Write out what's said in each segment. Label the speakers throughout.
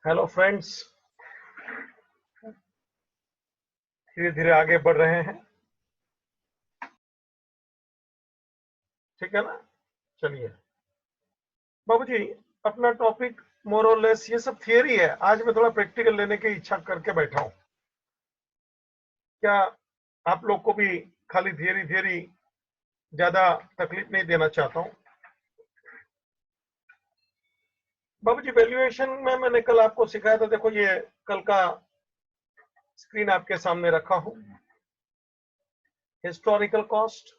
Speaker 1: Hello friends, धीरे धीरे आगे बढ़ रहे हैं। ठीक है ना? चलिए बाबूजी, अपना टॉपिक मोर और लेस ये सब थियरी है। आज मैं थोड़ा प्रैक्टिकल लेने की इच्छा करके बैठा हूँ। क्या आप लोग को भी खाली थियरी थियरी ज्यादा तकलीफ नहीं देना चाहता हूँ। बाबूजी, वैल्यूएशन में मैंने कल आपको सिखाया था। देखो, ये कल का स्क्रीन आपके सामने रखा हूँ। Historical cost,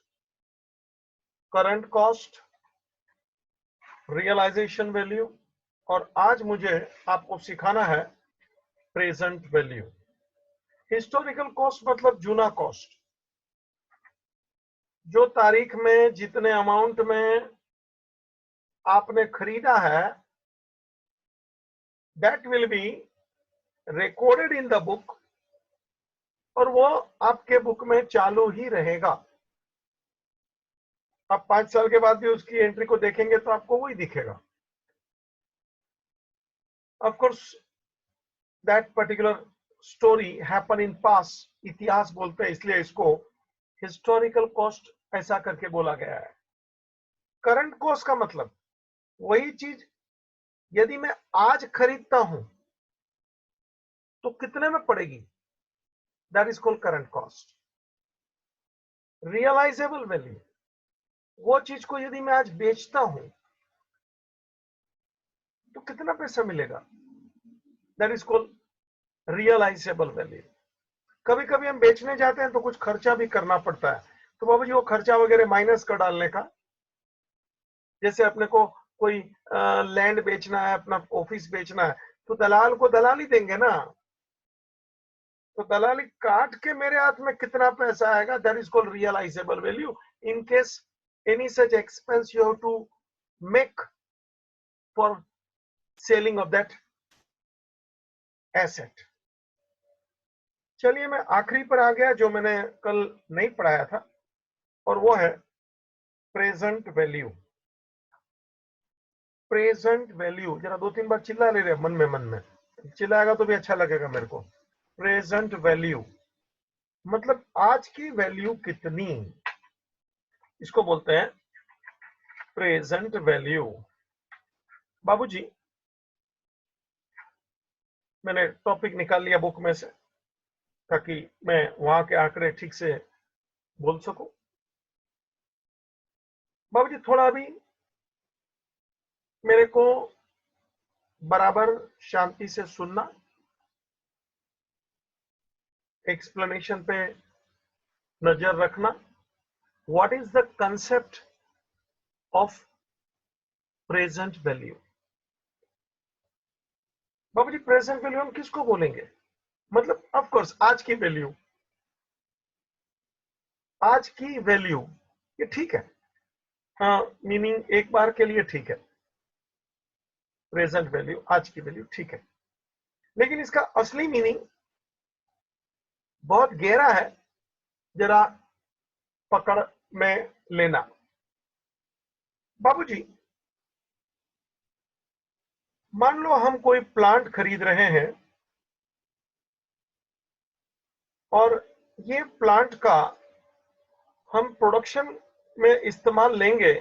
Speaker 1: current cost, realization value, और आज मुझे आपको सिखाना है प्रेजेंट वैल्यू। हिस्टोरिकल कॉस्ट मतलब जूना कॉस्ट, जो तारीख में जितने अमाउंट में आपने खरीदा है, that will be recorded in the book, और वो आपके बुक में चालू ही रहेगा। आप 5 साल के बाद भी उसकी एंट्री को देखेंगे तो आपको वही दिखेगा। Of course that particular story happen in past, इतिहास बोलते हैं, इसलिए इसको हिस्टोरिकल कॉस्ट ऐसा करके बोला गया है। करंट कॉस्ट का मतलब वही चीज यदि मैं आज खरीदता हूं तो कितने में पड़ेगी, that is called current cost. Realizable value, वो चीज को यदि मैं आज बेचता हूं तो कितना पैसा मिलेगा, that is called realizable value. कभी कभी हम बेचने जाते हैं तो कुछ खर्चा भी करना पड़ता है, तो बाबू जी वो खर्चा वगैरह माइनस कर डालने का। जैसे अपने को कोई लैंड बेचना है, अपना ऑफिस बेचना है, तो दलाल को दलाली देंगे ना, तो दलाली काट के मेरे हाथ में कितना पैसा आएगा, that is called realizable value. In case any such expense you have to make for selling of that asset. चलिए, मैं आखिरी पर आ गया जो मैंने कल नहीं पढ़ाया था, और वो है प्रेजेंट वैल्यू। प्रेजेंट वैल्यू, जरा 2-3 बार चिल्ला ले रहे मन में चिल्लाएगा तो भी अच्छा लगेगा मेरे को। प्रेजेंट वैल्यू मतलब आज की वैल्यू कितनी, इसको बोलते हैं प्रेजेंट वैल्यू। बाबूजी, मैंने टॉपिक निकाल लिया बुक में से ताकि मैं वहां के आंकड़े ठीक से बोल सकूं। बाबूजी, थोड़ा भी मेरे को बराबर शांति से सुनना, एक्सप्लेनेशन पे नजर रखना। What is the concept of present value. बाबूजी, प्रेजेंट वैल्यू हम किसको बोलेंगे, मतलब ऑफ कोर्स आज की वैल्यू। आज की वैल्यू ये ठीक है, हाँ, मीनिंग एक बार के लिए ठीक है। प्रेजेंट वैल्यू, आज की वैल्यू ठीक है, लेकिन इसका असली मीनिंग बहुत गहरा है, जरा पकड़ में लेना। बाबूजी, मान लो हम कोई प्लांट खरीद रहे हैं, और ये प्लांट का हम प्रोडक्शन में इस्तेमाल लेंगे,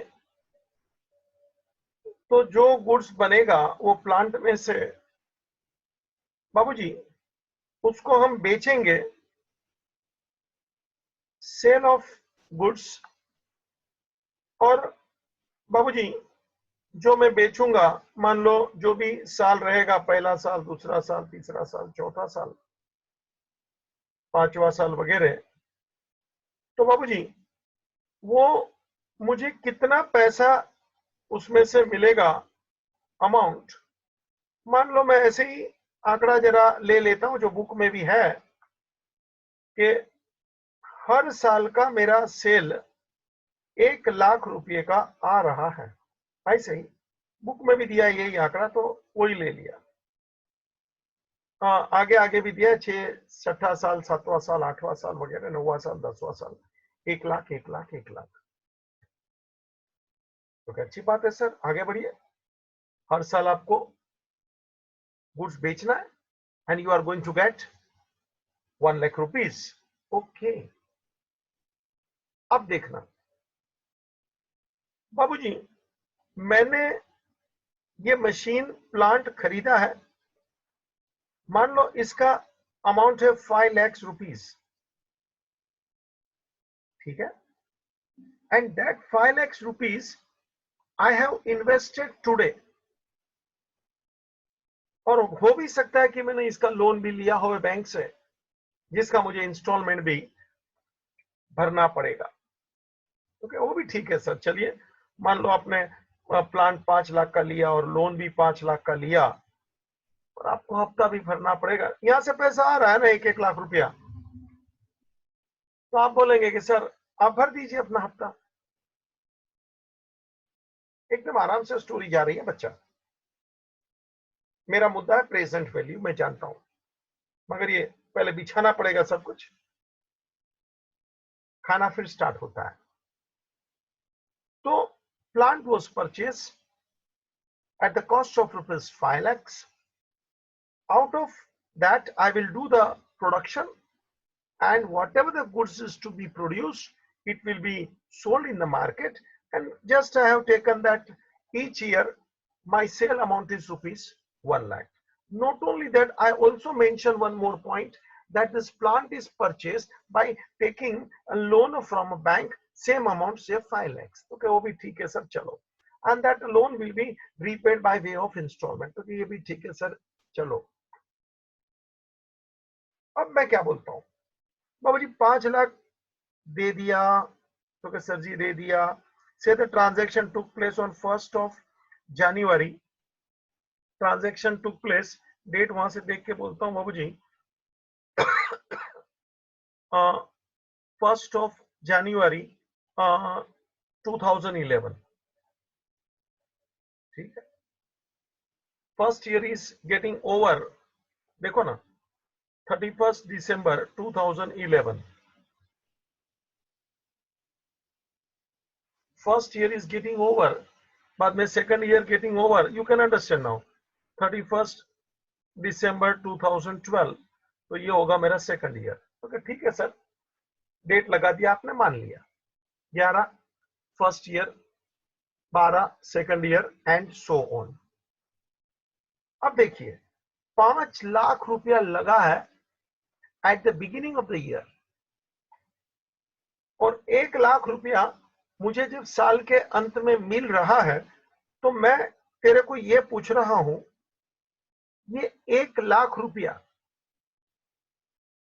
Speaker 1: तो जो गुड्स बनेगा वो प्लांट में से, बाबूजी, उसको हम बेचेंगे। सेल ऑफ गुड्स, और बाबूजी जो मैं बेचूंगा, मान लो जो भी साल रहेगा, पहला साल, दूसरा साल, तीसरा साल, चौथा साल, पांचवा साल वगैरह, तो बाबूजी वो मुझे कितना पैसा उसमें से मिलेगा, अमाउंट। मान लो मैं ऐसे ही आंकड़ा जरा ले लेता हूं जो बुक में भी है, कि हर साल का मेरा सेल 1 लाख रुपए का आ रहा है। ऐसे ही बुक में भी दिया यही आंकड़ा, तो वही ले लिया। आगे आगे भी दिया, 6 छठा साल, 7वां साल, 8वां साल वगैरह, 9वां साल, 10वां साल, 1 लाख, 1 लाख, 1 लाख। तो क्या अच्छी बात है सर, आगे बढ़िए। हर साल आपको गुड्स बेचना है and you are going to get 1 lakh rupees. Okay, अब देखना बाबूजी, मैंने ये मशीन प्लांट खरीदा है, मान लो इसका अमाउंट है 5 लाख रुपीज, ठीक है, and that 5 lakh rupees I have invested today, और हो भी सकता है कि मैंने इसका लोन भी लिया हो बैंक से, जिसका मुझे इंस्टॉलमेंट भी भरना पड़ेगा। ओके, वो भी ठीक है सर। चलिए, मान लो आपने प्लांट 5 लाख का लिया और लोन भी 5 लाख का लिया, और आपको हफ्ता भी भरना पड़ेगा। यहां से पैसा आ रहा है ना 1-1 लाख रुपया, तो आप बोलेंगे कि सर आप भर दीजिए अपना हफ्ता। एकदम आराम से स्टोरी जा रही है बच्चा। मेरा मुद्दा है प्रेजेंट वैल्यू, मैं जानता हूं, मगर ये पहले बिछाना पड़ेगा सब कुछ, खाना फिर स्टार्ट होता है। तो plant was purchase at the cost of rupees 5 lakhs. Out of that, I will do the production, and whatever the goods is to be produced, it will be sold in the market. And just I have taken that each year, my sale amount is rupees 1 lakh. Not only that, I also mention one more point, that this plant is purchased by taking a loan from a bank, same amount, say 5 lakhs. Okay, वो भी ठीक है sir, चलो, and that loan will be repaid by way of installment. तो ये भी ठीक है सर, चलो। अब मैं क्या बोलता हूँ, बाबू जी 5 लाख दे दिया, तो क्या सर जी दे दिया। Say the transaction took place on 1st of January, transaction took place, date वहां से देख के बोलता हूँ बाबू जी, 1st of January 2011, ठीक है। First year is getting over, देखो ना, 31st December 2011, first year is getting over, बाद में second year getting over, you can understand now. 31st December 2012, तो ये होगा मेरा सेकंड ईयर। ओके, ठीक है सर, डेट लगा दिया आपने, मान लिया। 11 first year, 12 second year, and so on. अब देखिए, 5 लाख रुपया लगा है at the beginning of the year, और 1 लाख रुपया मुझे जब साल के अंत में मिल रहा है, तो मैं तेरे को ये पूछ रहा हूं, ये 1 लाख रुपया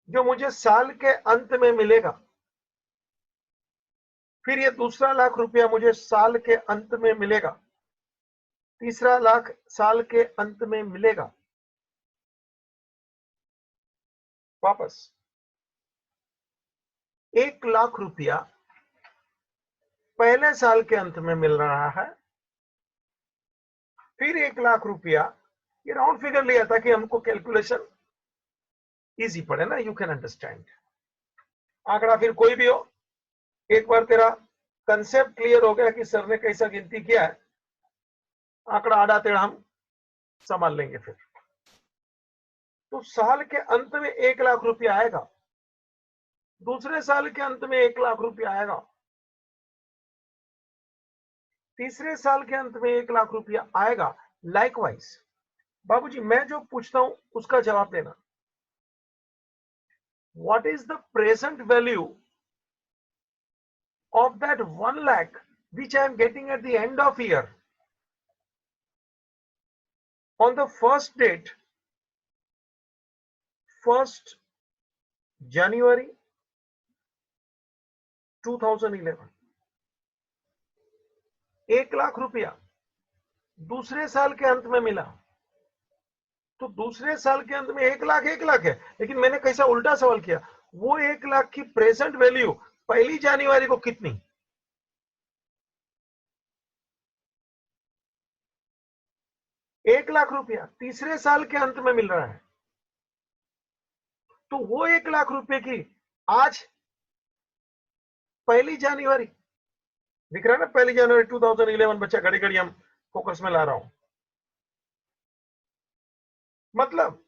Speaker 1: जो मुझे साल के अंत में मिलेगा, फिर ये दूसरा लाख रुपया मुझे साल के अंत में मिलेगा, तीसरा लाख साल के अंत में मिलेगा वापस। 1 लाख रुपया पहले साल के अंत में मिल रहा है, फिर 1 लाख रुपया, ये राउंड फिगर लिया ताकि हमको कैलकुलेशन इजी पड़े ना, यू कैन अंडरस्टैंड। आंकड़ा फिर कोई भी हो, एक बार तेरा कंसेप्ट क्लियर हो गया कि सर ने कैसा गिनती किया है, आंकड़ा आड़ा टेढ़ा हम संभाल लेंगे फिर। तो साल के अंत में 1 लाख रुपया आएगा, दूसरे साल के अंत में 1 लाख रुपया आएगा, तीसरे साल के अंत में 1 लाख रुपया आएगा। लाइकवाइज बाबूजी, मैं जो पूछता हूं उसका जवाब देना। What is the present value of that 1 lakh which I am getting at the end of year on the first date, 1st January 2011। 1 lakh रुपया दूसरे साल के अंत में मिला, तो दूसरे साल के अंत में 1 लाख 1 लाख है, लेकिन मैंने कैसा उल्टा सवाल किया, वो 1 लाख की प्रेजेंट वैल्यू 1 जनवरी को कितनी, 1 लाख रुपया तीसरे साल के अंत में मिल रहा है, तो वो 1 लाख रुपए की आज 1 जनवरी, दिख रहा है ना, 1 जनवरी 2011, बच्चा घड़ी घड़ी हम फोकस में ला रहा हूं। मतलब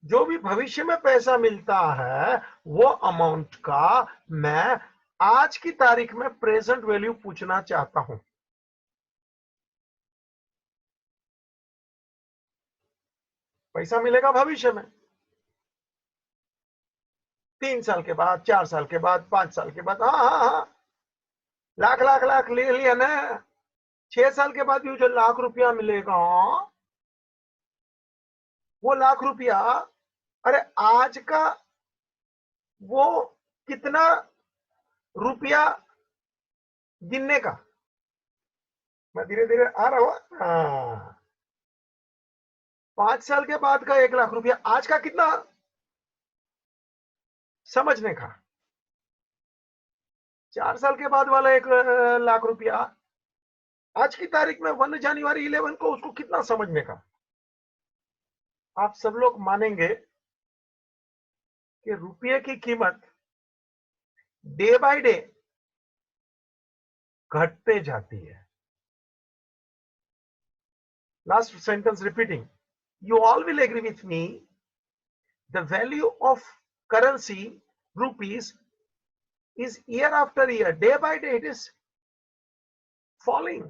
Speaker 1: जो भी भविष्य में पैसा मिलता है वो अमाउंट का मैं आज की तारीख में प्रेजेंट वैल्यू पूछना चाहता हूं। पैसा मिलेगा भविष्य में, 3 साल के बाद, 4 साल के बाद, 5 साल के बाद, हाँ हाँ हाँ, लाख लाख लाख ले लिया ना। 6 साल के बाद भी जो लाख रुपया मिलेगा, वो लाख रुपया, अरे आज का वो कितना रुपया गिनने का। मैं धीरे धीरे आ रहा हूं। हाँ, 5 साल के बाद का 1 लाख रुपया आज का कितना समझने का। 4 साल के बाद वाला 1 लाख रुपया आज की तारीख में 1 जनवरी 11 को उसको कितना समझने का। आप सब लोग मानेंगे कि रुपये की कीमत डे बाय डे घटते जाती है। Last sentence repeating, you all will agree with me, the value of currency rupees is year after year, day by day it is falling.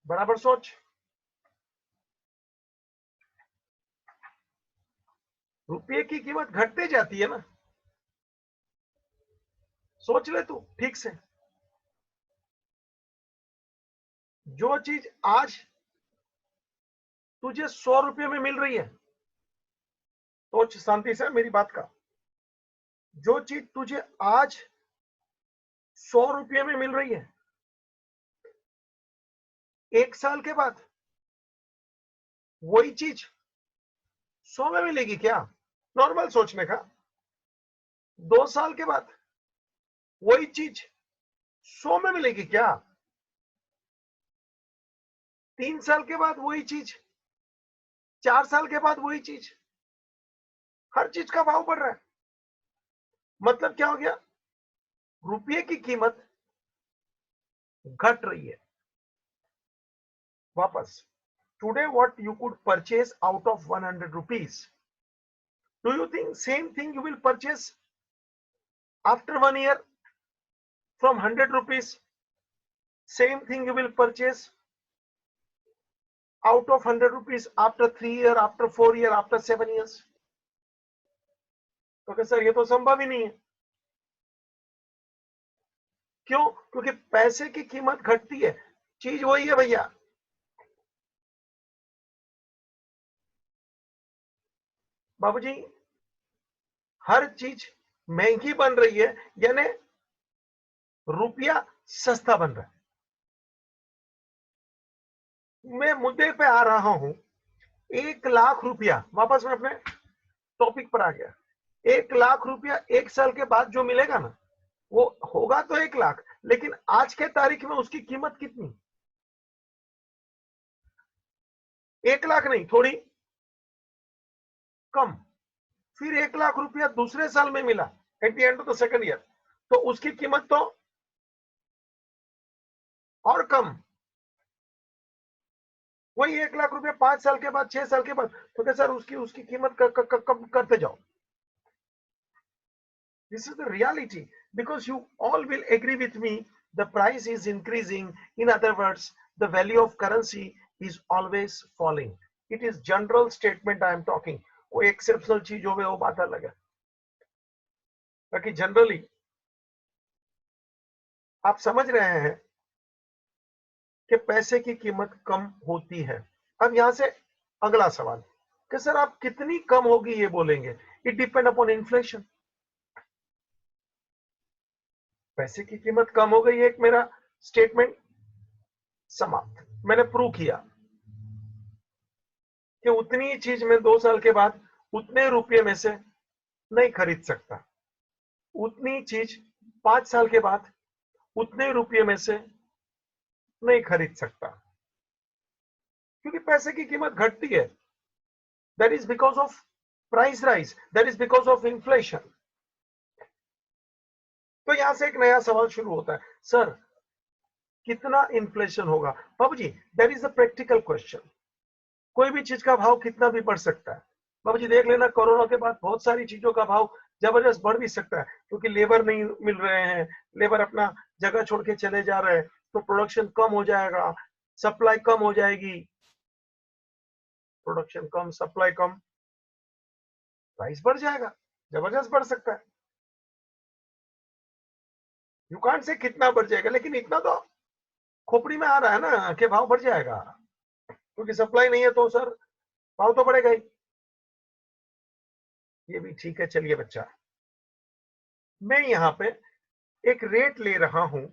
Speaker 1: बराबर सोच, रुपये की कीमत घटते जाती है ना। सोच ले तू ठीक से, जो चीज आज तुझे 100 रुपये में मिल रही है, सोच शांति से मेरी बात का, जो चीज तुझे आज 100 रुपये में मिल रही है, 1 साल के बाद वही चीज 100 में मिलेगी क्या? नॉर्मल सोचने का। 2 साल के बाद वही चीज 100 में मिलेगी क्या? 3 साल के बाद वही चीज, 4 साल के बाद वही चीज, हर चीज का भाव बढ़ रहा है। मतलब क्या हो गया? रुपये की कीमत घट रही है। वापस, today what you could purchase out of 100 rupees, do you think same thing you will purchase after 1 year from 100 rupees? Same thing you will purchase out of 100 rupees after 3 year, after 4 year, after 7 years? तो sir ये तो संभव ही नहीं है। क्यों? क्योंकि पैसे की कीमत घटती है, चीज वही है भैया। बाबूजी, हर चीज महंगी बन रही है, यानी रुपया सस्ता बन रहा है। मैं मुद्दे पे आ रहा हूं, 1 लाख रुपया, वापस मैं अपने टॉपिक पर आ गया। 1 लाख रुपया 1 साल के बाद जो मिलेगा ना, वो होगा तो 1 लाख, लेकिन आज के तारीख में उसकी कीमत कितनी? 1 लाख नहीं, थोड़ी कम। फिर 1 लाख रुपया दूसरे साल में मिला, at the end of the second year, तो उसकी कीमत तो और कम। वही 1 लाख रुपया 5 साल के बाद, 6 साल के बाद, तो क्या सर उसकी कीमत कम करते जाओ। This is the reality, because you all will agree with me, the price is increasing. In other words, the value of currency is always falling. It is general statement I am talking. वो exceptional चीज हो वो बात अलग है, बाकी generally आप समझ रहे हैं कि पैसे की कीमत कम होती है। अब यहां से अगला सवाल कि सर आप कितनी कम होगी ये बोलेंगे। It depend upon inflation. पैसे की कीमत कम हो गई, एक मेरा स्टेटमेंट समाप्त। मैंने प्रूव किया कि उतनी चीज में 2 साल के बाद उतने रुपये में से नहीं खरीद सकता, उतनी चीज 5 साल के बाद उतने रुपये में से नहीं खरीद सकता, क्योंकि पैसे की कीमत घटती है। That is because of price rise, that is because of inflation. तो यहां से एक नया सवाल शुरू होता है, सर कितना इन्फ्लेशन होगा? बाबूजी, that is a practical question. कोई भी चीज का भाव कितना भी बढ़ सकता है। बाबू जी देख लेना, कोरोना के बाद बहुत सारी चीजों का भाव जबरदस्त बढ़ भी सकता है, क्योंकि लेबर नहीं मिल रहे हैं, लेबर अपना जगह छोड़ के चले जा रहे हैं, तो प्रोडक्शन कम हो जाएगा, सप्लाई कम हो जाएगी, प्रोडक्शन कम, सप्लाई कम, प्राइस बढ़ जाएगा, जबरदस्त बढ़ सकता है। यू कांट से कितना बढ़ जाएगा, लेकिन इतना तो खोपड़ी में आ रहा है ना कि भाव बढ़ जाएगा, क्योंकि सप्लाई नहीं है तो सर भाव तो बढ़ेगा ही। ये भी ठीक है। चलिए बच्चा, मैं यहाँ पे एक रेट ले रहा हूं,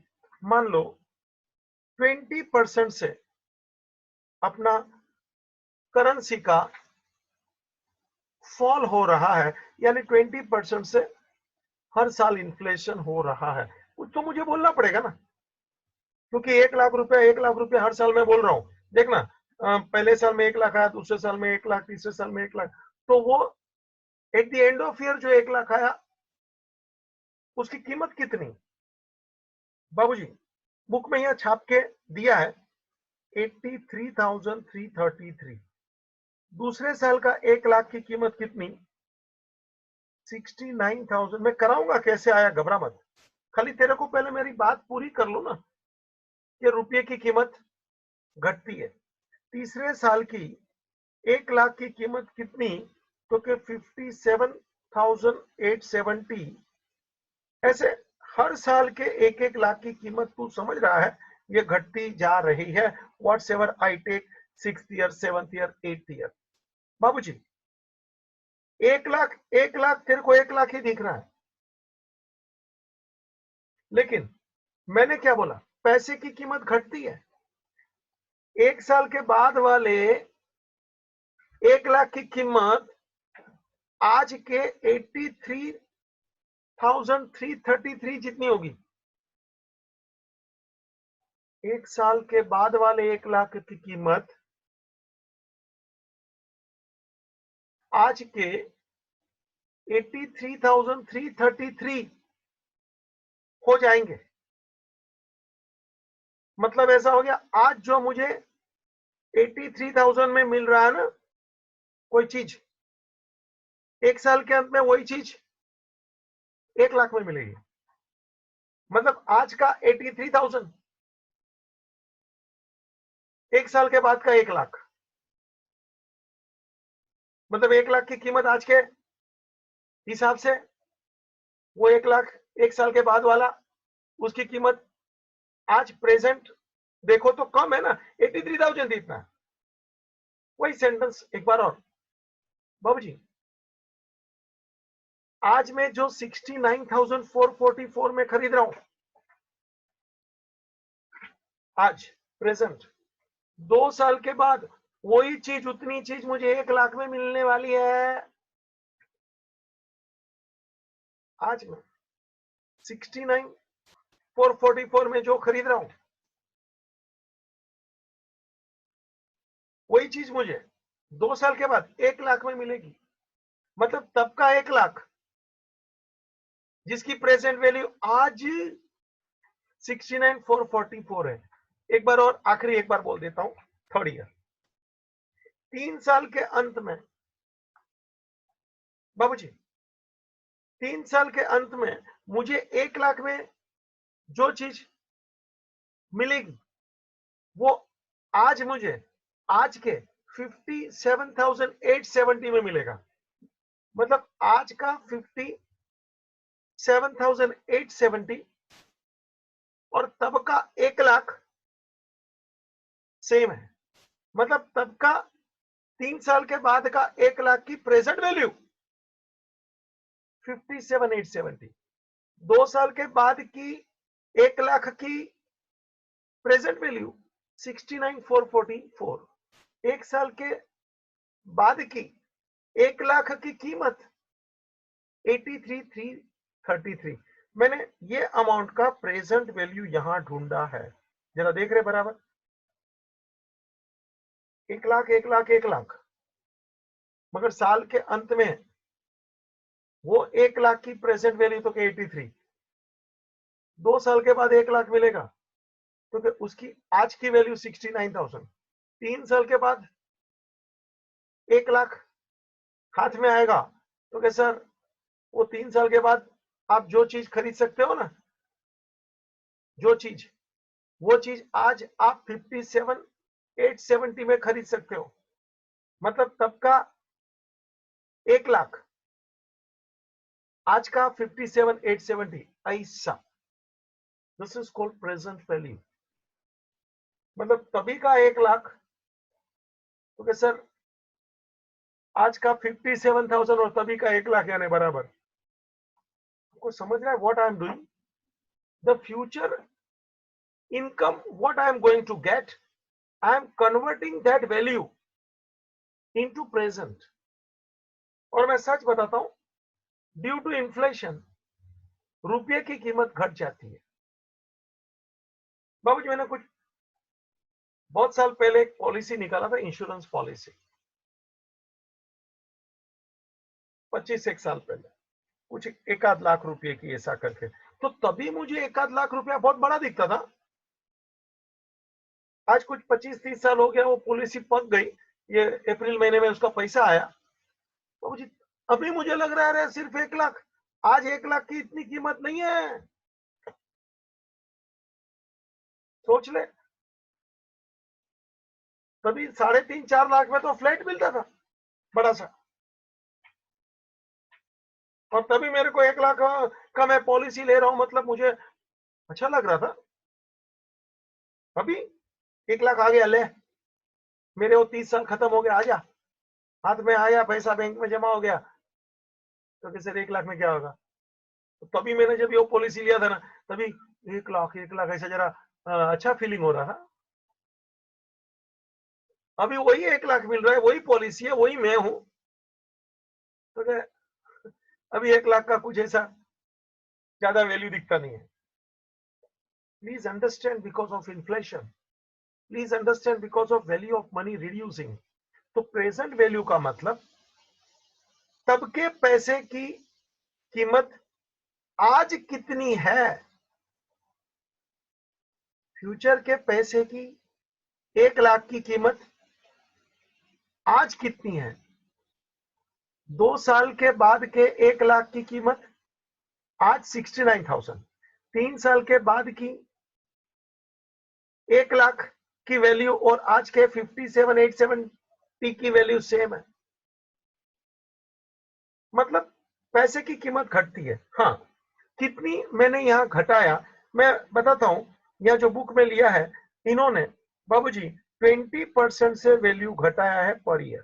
Speaker 1: मान लो 20% से अपना करेंसी का फॉल हो रहा है, यानी 20% से हर साल इन्फ्लेशन हो रहा है। कुछ तो मुझे बोलना पड़ेगा ना, क्योंकि 1 लाख रुपया 1 लाख रुपया हर साल मैं बोल रहा हूं। देखना, पहले साल में 1 लाख आया, दूसरे साल में 1 लाख, तीसरे साल में 1 लाख, तो वो at the end of year जो 1 लाख आया उसकी कीमत कितनी? बाबूजी बुक में यहां छाप के दिया है 83,333। दूसरे साल का 1 लाख की कीमत कितनी? 69,000। मैं कराऊंगा कैसे आया, घबरा मत, खाली तेरे को पहले मेरी बात पूरी कर लो ना कि रुपये की कीमत घटती है। तीसरे साल की 1 लाख की कीमत कितनी? तो कि 57,870। ऐसे हर साल के 1-1 लाख की कीमत तू समझ रहा है ये घटती जा रही है। Whatsoever I take 6th year, 7th year, 8th year. बाबूजी 1 लाख, 1 लाख तेरे को 1 लाख ही दिख रहा है, लेकिन मैंने क्या बोला, पैसे की कीमत घटती है। 1 साल के बाद वाले 1 लाख की कीमत आज के 83,333 जितनी होगी। 1 साल के बाद वाले 1 लाख की कीमत आज के 83,333 हो जाएंगे। मतलब ऐसा हो गया, आज जो मुझे 83,000 में मिल रहा है ना कोई चीज, 1 साल के अंत में वही चीज 1 लाख में मिलेगी। मतलब आज का 83,000 1 साल के बाद का 1 लाख, मतलब 1 लाख की कीमत आज के हिसाब से वो 1 लाख 1 साल के बाद वाला उसकी कीमत आज प्रेजेंट देखो तो कम है ना, 83,000 इतना। वही सेंटेंस एक बार और, बाबूजी आज मैं जो 69,444 में खरीद रहा हूं, आज प्रेजेंट, 2 साल के बाद वही चीज, उतनी चीज मुझे 1 लाख में मिलने वाली है। आज मैं 69,444 में जो खरीद रहा हूं वही चीज मुझे 2 साल के बाद 1 लाख में मिलेगी। मतलब तब का 1 लाख जिसकी प्रेजेंट वैल्यू आज 69,444 है। एक बार और, आखिरी एक बार बोल देता हूं, थर्ड ईयर, 3 साल के अंत में बाबूजी, 3 साल के अंत में मुझे 1 लाख में जो चीज मिलेगी वो आज मुझे आज के 57,870 में मिलेगा। मतलब आज का 57,870 और तब का 1 लाख सेम है। मतलब तब का 3 साल के बाद का 1 लाख की प्रेजेंट वैल्यू 57,870, 2 साल के बाद की 1 लाख की प्रेजेंट वैल्यू 69,444, 1 साल के बाद की 1 लाख की कीमत 83,333। मैंने ये अमाउंट का प्रेजेंट वैल्यू यहां ढूंढा है, जरा देख रहे बराबर, 1 लाख 1 लाख 1 लाख, मगर साल के अंत में वो 1 लाख की प्रेजेंट वैल्यू तो 83, 2 साल के बाद 1 लाख मिलेगा तो उसकी आज की वैल्यू 69,000, 3 साल के बाद 1 लाख हाथ में आएगा तो क्या सर वो 3 साल के बाद आप जो चीज खरीद सकते हो ना, जो चीज, वो चीज आज आप 57,870 में खरीद सकते हो। मतलब तब का 1 लाख, आज का 57,870 ऐसा। This is called present value. मतलब तभी का 1 लाख तो क्या सर आज का 57,000 और तभी का 1 लाख यानी बराबर। आपको समझ रहा है what I am doing? The future income, what I am going to get, I am converting that value into present। और मैं सच बताता हूं, ड्यू टू इन्फ्लेशन रुपये की कीमत घट जाती है। बाबूजी मैंने कुछ बहुत साल पहले एक पॉलिसी निकाला था, इंश्योरेंस पॉलिसी, 25 एक साल पहले, कुछ 1 लाख रुपए की ऐसा करके। तो तभी मुझे 1 लाख रुपया बहुत बड़ा दिखता था। आज कुछ 25-30 साल हो गया, वो पॉलिसी पक गई, ये अप्रैल महीने में उसका पैसा आया तो मुझे अभी मुझे लग रहा है सिर्फ 1 लाख। आज 1 लाख की इतनी कीमत नहीं है, सोच ले। तभी 3.5-4 लाख में तो फ्लैट मिलता था बड़ा सा, और तभी मेरे को 1 लाख का मैं पॉलिसी ले रहा हूं, मतलब मुझे अच्छा लग रहा था। अभी 1 लाख आ गया, ले मेरे वो 30 साल खत्म हो गया, आजा हाथ में आया पैसा, बैंक में जमा हो गया, तो कैसे 1 लाख में क्या होगा? तो तभी मैंने जब ये पॉलिसी लिया था ना, तभी 1 लाख ऐसा जरा अच्छा फीलिंग हो रहा था। अभी वही 1 लाख मिल रहा है, वही पॉलिसी है, वही मैं हूं, तो अभी 1 लाख का कुछ ऐसा ज्यादा वैल्यू दिखता नहीं है। Please understand, because of inflation, please understand because of value of money reducing. तो प्रेजेंट वैल्यू का मतलब तब के पैसे की कीमत आज कितनी है, फ्यूचर के पैसे की 1 लाख की कीमत आज कितनी है, 2 साल के बाद के 1 लाख की कीमत आज 69,000, 3 साल के बाद की 1 लाख की वैल्यू और आज के 57,870 की वैल्यू सेम है। मतलब पैसे की कीमत घटती है। हाँ, कितनी मैंने यहां घटाया मैं बताता हूं। यह जो बुक में लिया है इन्होंने बाबूजी 20% से वैल्यू घटाया है पर ईयर।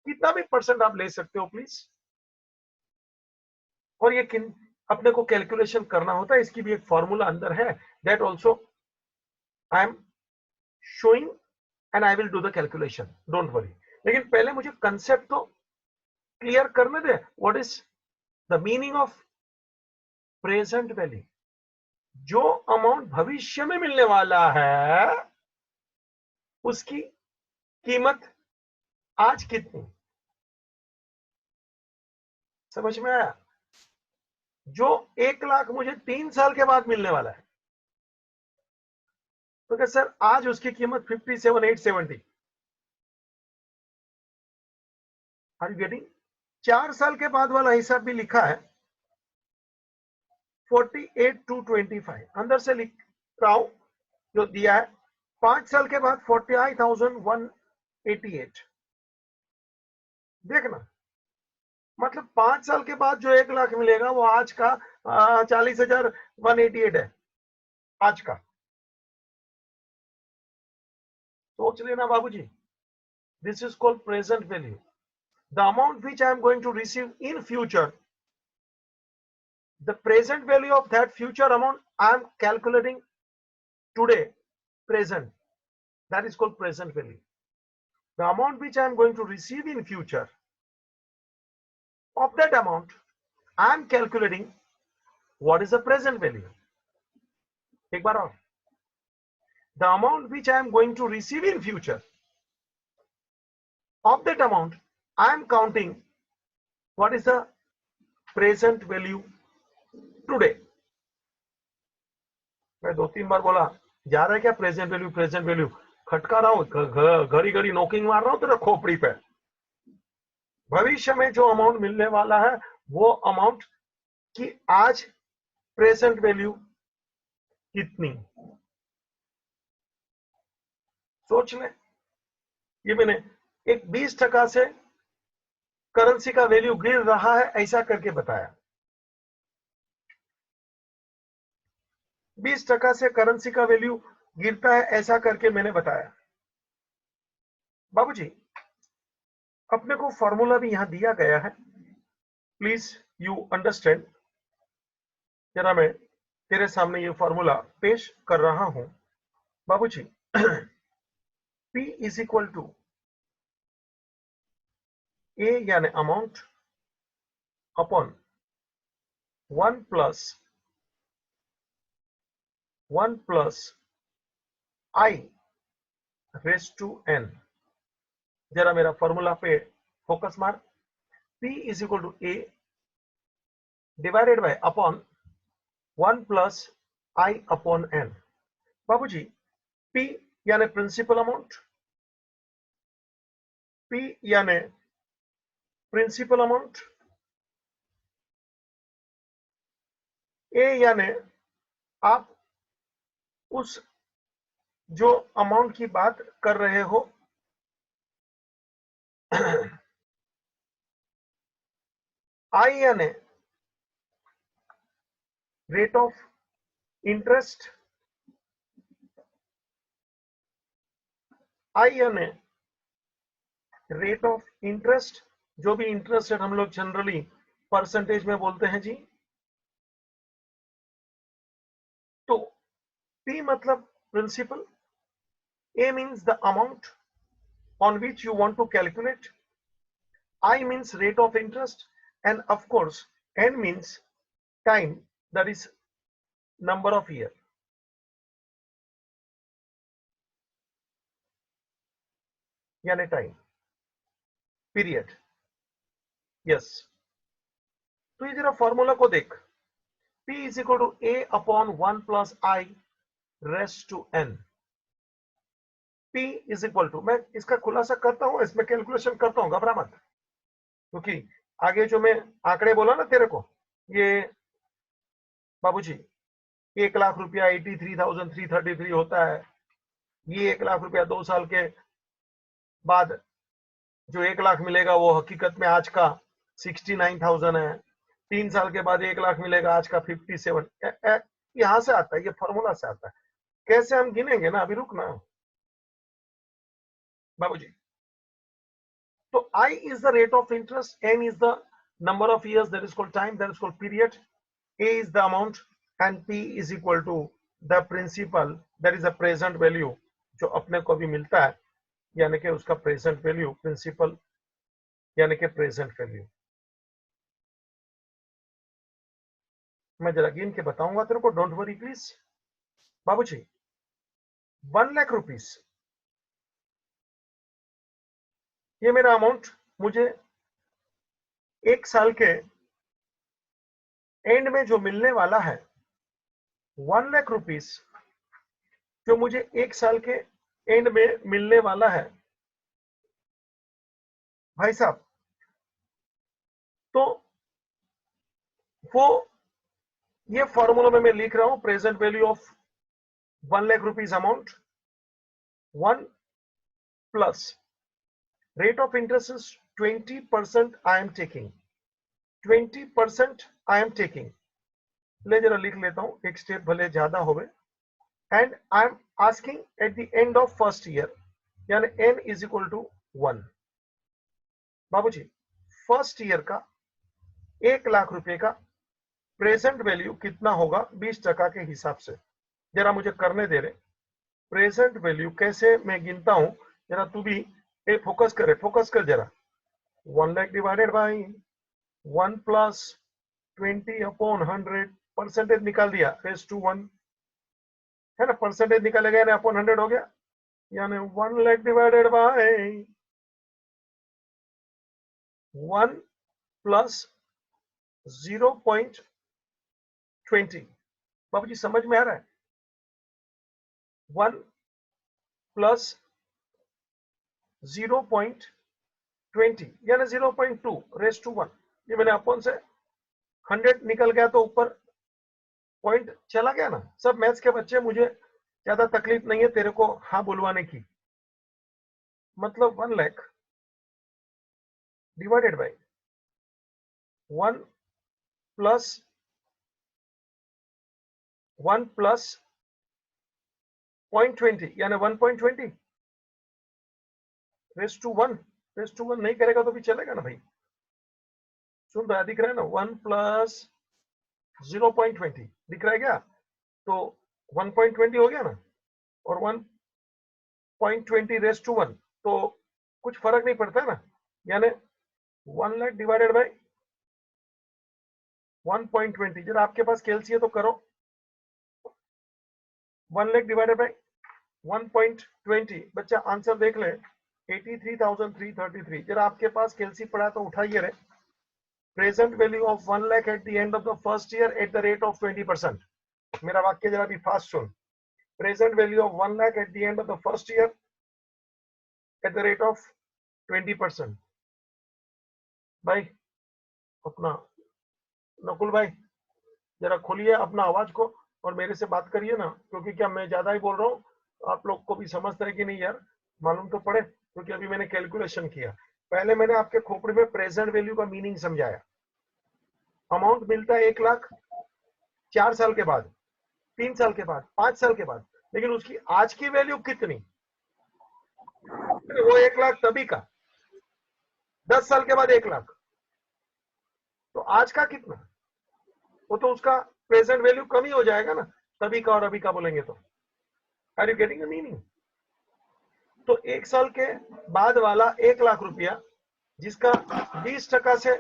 Speaker 1: कितना भी परसेंट आप ले सकते हो प्लीज, और ये किन अपने को कैलकुलेशन करना होता है, इसकी भी एक फॉर्मूला अंदर है, that also I am showing and I will do the calculation, don't worry. लेकिन पहले मुझे कंसेप्ट तो क्लियर करने दे, what is the meaning of present value. जो अमाउंट भविष्य में मिलने वाला है उसकी कीमत आज कितनी, समझ में आया? जो 1 लाख मुझे 3 साल के बाद मिलने वाला है, तो क्या सर आज उसकी कीमत 57,870। Are you getting? 4 साल के बाद वाला हिसाब भी लिखा है 48,225, अंदर से लिख रहा हूं जो दिया है। 5 साल के बाद 48,188। देखना, मतलब 5 साल के बाद जो 1 लाख मिलेगा वो आज का 40,188 है आज का। सोच लेना बाबूजी, this is called present value. The amount which I am going to receive in future, the present value of that future amount I am calculating today, present, that is called present value. The amount which I am going to receive in future, of that amount I am calculating what is the present value. एक बार और, the amount which I am going to receive in future, of that amount I am counting what is the present value today. मैं 2-3 बार बोला, जा रहा है क्या present value present value, खटका रहा हूं, घड़ी घड़ी नॉकिंग मार रहा हूं तेरा खोपड़ी पे, भविष्य में जो अमाउंट मिलने वाला है वो अमाउंट की आज प्रेजेंट वैल्यू कितनी, सोच लें। ये मैंने एक 20% से करेंसी का वैल्यू गिर रहा है ऐसा करके बताया, 20% से करेंसी का वैल्यू गिरता है ऐसा करके मैंने बताया। बाबूजी अपने को फॉर्मूला भी यहां दिया गया है, प्लीज यू अंडरस्टैंड। जरा मैं तेरे सामने ये फॉर्मूला पेश कर रहा हूं बाबूजी। P is equal to A यानी amount upon 1 plus I raise to n. जरा मेरा फॉर्मूला पे फोकस मार। P is equal to A divided by upon 1 plus i upon n. बाबूजी P यानी प्रिंसिपल अमाउंट, P यानी प्रिंसिपल अमाउंट, ए यानी आप उस जो अमाउंट की बात कर रहे हो आई यानी रेट ऑफ इंटरेस्ट, आई यानी रेट ऑफ इंटरेस्ट, जो भी इंटरेस्ट रेट हम लोग जनरली परसेंटेज में बोलते हैं जी। तो P मतलब principal, A means the amount on which you want to calculate, I means rate of interest, and of course N means time, that is number of year। यानी time period. Yes, तो ये जरा formula को देख। P is equal to A upon 1 plus I raise to n. P is equal to, मैं इसका खुलासा करता हूं, इसमें कैलकुलेशन करता हूं, घबरा मत, क्योंकि आगे जो मैं आंकड़े बोला ना तेरे को, ये बाबूजी 1,00,000 रुपया 83,333 होता है। ये 1,00,000 रुपया 2 साल के बाद जो 1,00,000 मिलेगा वो हकीकत में आज का 69,000 है। 3 साल के बाद 1,00,000 मिलेगा आज का 57। यहां से आता है, ये फॉर्मूला से आता है। कैसे हम गिनेंगे ना, अभी रुक ना बाबूजी। तो I is the rate of interest, N is the number of years, that is called time, that is called period, A is the amount, and P is equal to the principal, that is the present value जो अपने को भी मिलता है, यानी कि उसका present value, principal यानी कि प्रेजेंट वैल्यू। मैं जरा गिन के बताऊंगा तेरे को, डोंट वरी प्लीज बाबूजी। 1,00,000 रुपीस ये मेरा अमाउंट मुझे एक साल के एंड में जो मिलने वाला है, 1,00,000 रुपीस जो मुझे एक साल के एंड में मिलने वाला है भाई साहब, तो वो ये फॉर्मूला में मैं लिख रहा हूं, present value of 1,00,000 rupees amount, 1 plus rate of interest is 20% I am taking, 20% I am taking। ले जरा लिख लेता हूं, एक स्टेप भले ज्यादा होवे। And I am asking at the end of first year, यानी n इज इक्वल टू 1। बाबूजी फर्स्ट ईयर का 1,00,000 रुपए का प्रेजेंट वैल्यू कितना होगा 20% के हिसाब से, जरा मुझे करने दे रहे। प्रेजेंट वैल्यू कैसे मैं गिनता हूं, जरा तू भी फोकस कर जरा। 1,00,000 divided by 1 plus 20 upon 100, percentage निकाल दिया, रेस टू 1 है ना, परसेंटेज निकालेगा यानी अपॉन 100 हो गया, यानी 1,00,000 डिवाइडेड बाई 1 प्लस 0.20। बाबूजी समझ में आ रहा है? 1 प्लस 0.20 20 यानी 0.2 रेस टू 1। ये मैंने अपन से 100 निकल गया तो ऊपर पॉइंट चला गया ना। सब मैथ्स के बच्चे, मुझे ज्यादा तकलीफ नहीं है तेरे को हाँ बुलवाने की। मतलब 1 लाख डिवाइडेड बाय 1 प्लस 0.20 यानी 1.20 रेस टू 1। रेस टू 1 नहीं करेगा तो भी चलेगा ना भाई। सुन रहा है, दिख रहा है ना, 1 प्लस 0.20 दिख रहा है क्या? तो 1.20 हो गया ना, और 1.20 रेस टू 1, तो कुछ फर्क नहीं पड़ता है ना। यानी 1 लाख डिवाइडेड बाय 1.20। जरा आपके पास कैलसी है तो करो। 1 लाख डिवाइडेड बाय 1.20, बच्चा आंसर देख ले, 83,333। जरा आपके पास कैलसी पड़ा तो उठाइए रे। Present value of 1 lakh at the end of the first year eight the rate of 20%। मेरा वाक्य जरा भी fast soon. Present value of 1 lakh at the end of the first year eight the rate of 20%। भाई अपना नकुल भाई जरा खोलिए अपना आवाज को और मेरे से बात करिए ना, क्योंकि क्या मैं ज्यादा ही बोल रहा हूँ, आप लोग को भी समझता है कि नहीं यार, मालूम तो पड़े। क्योंकि अभी मैंने कैलकुलेशन किया, पहले मैंने आपके खोपड़ी में प्रेजेंट वैल्यू का मीनिंग समझाया। अमाउंट मिलता है 1 लाख 4 साल के बाद, 3 साल के बाद, 5 साल के बाद, लेकिन उसकी आज की वैल्यू कितनी? वो 1 लाख तभी का, 10 साल के बाद 1 लाख, तो आज का कितना? वो तो उसका प्रेजेंट वैल्यू कम ही हो जाएगा ना, तभी का और अभी का बोलेंगे तो। Are you getting the meaning? तो 1 साल के बाद वाला 1 लाख रुपया, जिसका 20% से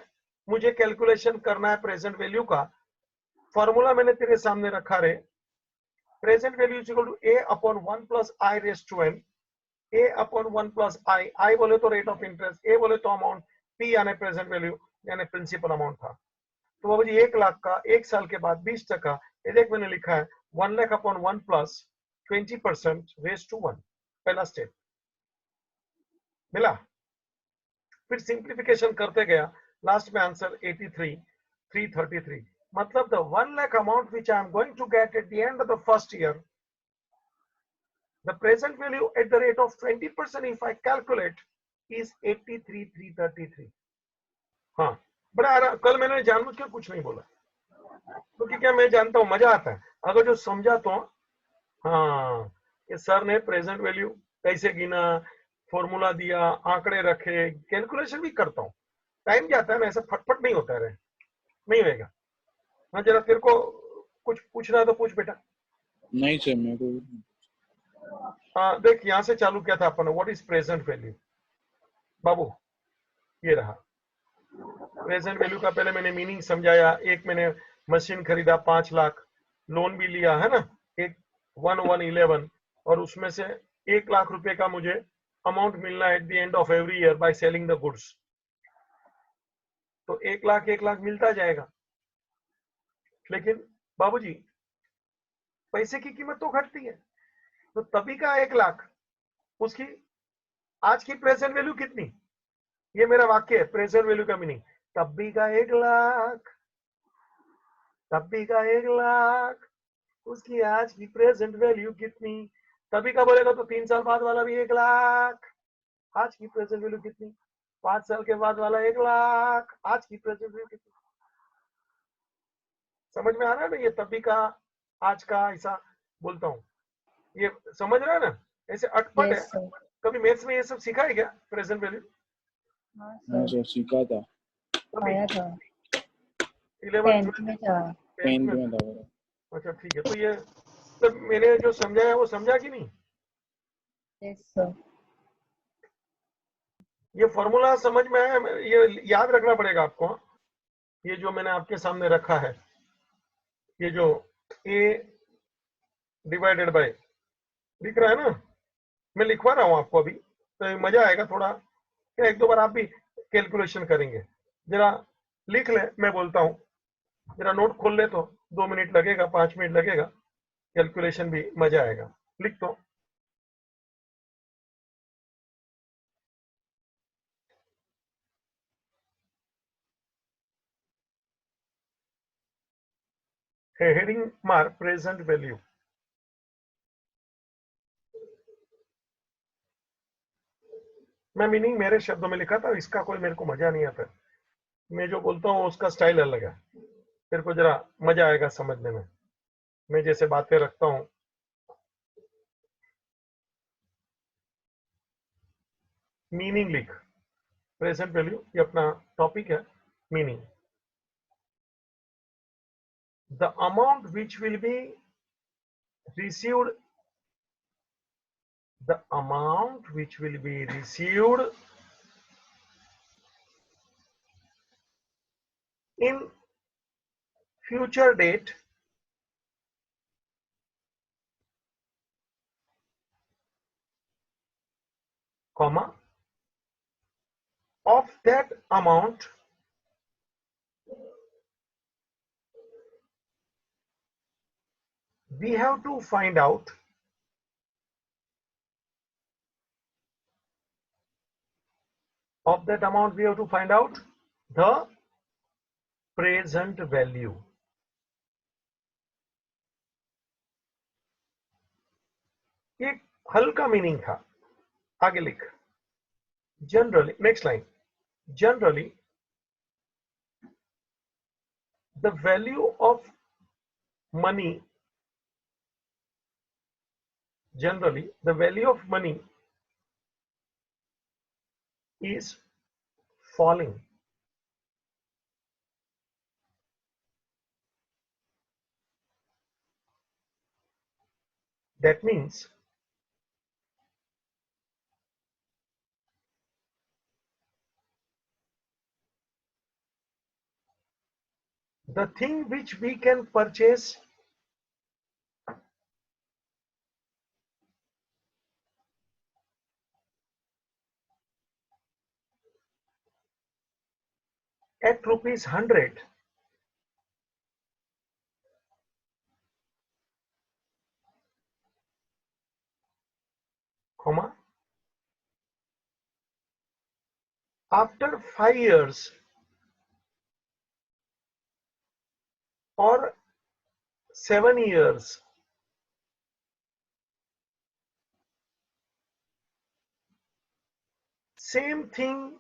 Speaker 1: मुझे कैलकुलेशन करना है प्रेजेंट वैल्यू का, फॉर्मूला मैंने तेरे सामने रखा रे। Present value is equal to a upon 1 plus I raise to n। a upon 1 plus I बोले तो रेट ऑफ इंटरेस्ट, a बोले तो अमाउंट, p यानी प्रेजेंट वैल्यू यानी प्रिंसिपल अमाउंट था। तो बाबू जी 1 लाख का 1 साल के बाद 20%, ये देख मैंने लिखा है 1 lakh upon 1 plus 20% raise to 1, पहला स्टेप मिला। फिर सिंप्लीफिकेशन करते गया, लास्ट में आंसर 83,333। मतलब the 1 lakh amount which I am going to get at the end of the first year, the present value at the rate of 20% if I calculate is 83,333। हाँ बड़ा आराम। कल मैंने जानबूझ के कुछ नहीं बोला, क्योंकि क्या मैं जानता हूँ मजा आता है अगर जो समझा तो। हाँ ये सर ने प्रेजेंट वैल्यू कैसे गिना, फॉर्मूला दिया, आंकड़े रखे, कैलकुलेशन भी करता हूँ, टाइम जाता है ना, ऐसा फटफट नहीं होता है। नहीं होएगा। हाँ जरा तेरे को कुछ पूछना है तो पूछ बेटा।
Speaker 2: नहीं सर मेरे को।
Speaker 1: देख यहाँ से चालू किया था अपन, व्हाट इज प्रेजेंट वैल्यू बाबू, ये रहा प्रेजेंट वैल्यू का। पहले मैंने मीनिंग समझाया। एक मैंने मशीन खरीदा 5 लाख, लोन भी लिया है ना, एक 1111, और उसमें से 1 लाख रुपए का मुझे अमाउंट मिलना है at the end of every year by selling the goods. तो 1 लाख मिलता जाएगा। लेकिन बाबूजी पैसे की कीमत तो घटती है, तो तभी का 1 लाख, उसकी आज की प्रेजेंट वैल्यू कितनी? ये मेरा वाक्य है, प्रेजेंट वैल्यू का मीनिंग तभी का 1 लाख, तभी का 1 लाख, उसकी आज की प्रेजेंट वैल्यू कितनी? तभी का बोलेगा तो 3 साल बाद वाला भी 1 लाख, आज की प्रेजेंट वैल्यू कितनी? 5 साल के बाद वाला 1 लाख, आज की प्रेजेंट वैल्यू कितनी? समझ में आ रहा है ना? ये तभी का आज का ऐसा बोलता हूँ, ये समझ रहा है ना? ऐसे अटपट
Speaker 3: यस
Speaker 1: है।
Speaker 3: सर।
Speaker 1: कभी मैथ्स में ये सब सीखा है क्या, प्रेजेंट वैल्यू?
Speaker 3: हाँ
Speaker 2: हाँ
Speaker 3: सर,
Speaker 2: सर सीखा था,
Speaker 1: कभी
Speaker 3: आया था,
Speaker 1: 11th
Speaker 3: 10th में था।
Speaker 1: 10th
Speaker 2: 10th
Speaker 1: में?
Speaker 2: में था मेरा।
Speaker 1: अच्छा ठीक है। तो ये मतलब मैंने जो समझाया वो समझा कि नहीं?
Speaker 3: Yes sir.
Speaker 1: ये फॉर्मूला समझ में आया? ये याद रखना पड़ेगा आपको। ये जो मैंने आपके सामने रखा है, ये जो a डिवाइडेड बाय दिख रहा है ना, मैं लिखवा रहा हूँ आपको अभी, तो मजा आएगा थोड़ा। क्या एक दो बार आप भी कैलकुलेशन करेंगे, जरा लिख ले, मैं बोलता हूँ, जरा नोट खोल ले तो 2 मिनट लगेगा, 5 मिनट लगेगा, कैलकुलेशन भी मजा आएगा। लिख तो। हेडिंग मार प्रेजेंट वैल्यू। मैं मीनिंग मेरे शब्दों में लिखा था, इसका कोई मेरे को मजा नहीं आता। मैं जो बोलता हूँ उसका स्टाइल अलग है, तेरे को जरा मजा आएगा समझने में। मैं जैसे बातें रखता हूँ, मीनिंग लिख, प्रेजेंट वैल्यू ये अपना टॉपिक है। Meaning, the amount which will be received, the amount which will be received in future date comma of that amount we have to find out of that amount we have to find out the present value। एक हल का meaning था। आगे लिख, generally, next line, generally the value of money, generally the value of money is falling। That means the thing which we can purchase at rupees 100 comma after 5 years or 7 years same thing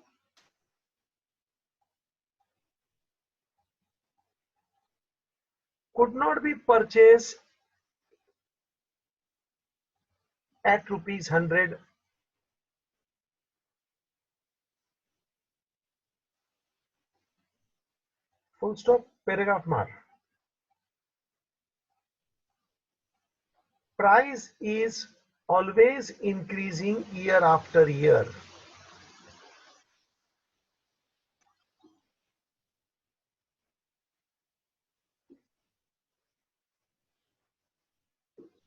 Speaker 1: could not be purchased at rupees 100 full stop, paragraph mark। Price is always increasing year after year।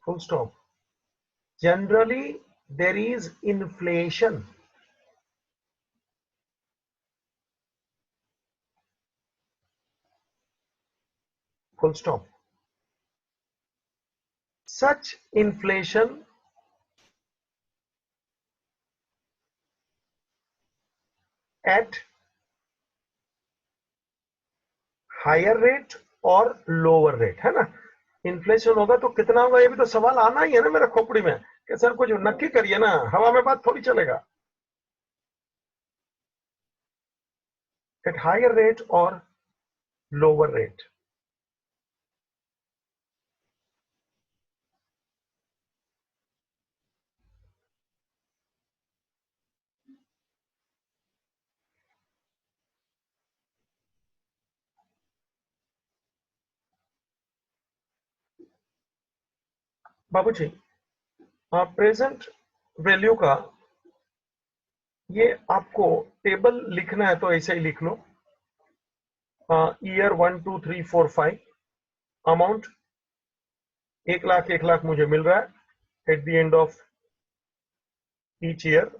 Speaker 1: Full stop। Generally there is inflation। Full stop। Such inflation at higher rate और lower rate, है ना। Inflation होगा तो कितना होगा, ये भी तो सवाल आना ही है ना मेरे खोपड़ी में कि सर कुछ नक्की करिए ना, हवा में बात थोड़ी चलेगा। एट हायर रेट और लोअर रेट। बाबूजी, प्रेजेंट वैल्यू का ये आपको टेबल लिखना है तो ऐसे ही लिख लो। ईयर 1 2 3 4 5, अमाउंट 1 लाख मुझे मिल रहा है at the end of each year.